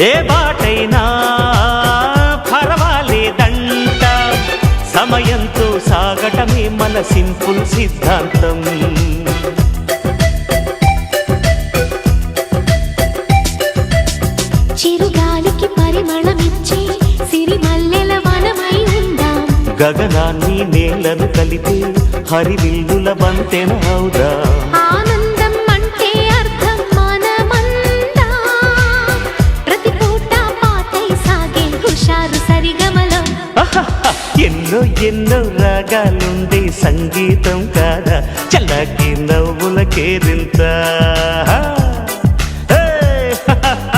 ఏ బాటైనా పర్వాలేదంట, సమయంతో సాగటమే మన సింపుల్ సిద్ధాంతం. చిరుగాలికి పరిమళమిచ్చే సిరిమల్లెల వనమై ఉందాం, గగనాన్ని నేలను కలిపే హరివిల్లుల బంతెన అవుదాం. ఆనందం అంటే అర్థం మనమందా, ప్రతి పూట పాటై సాగే హుషారు సరిగమలో. ఎన్నో ఎన్నో రాగాలుండే సంగీతం కాదా, చల్లకి నవ్వుల కేరింత.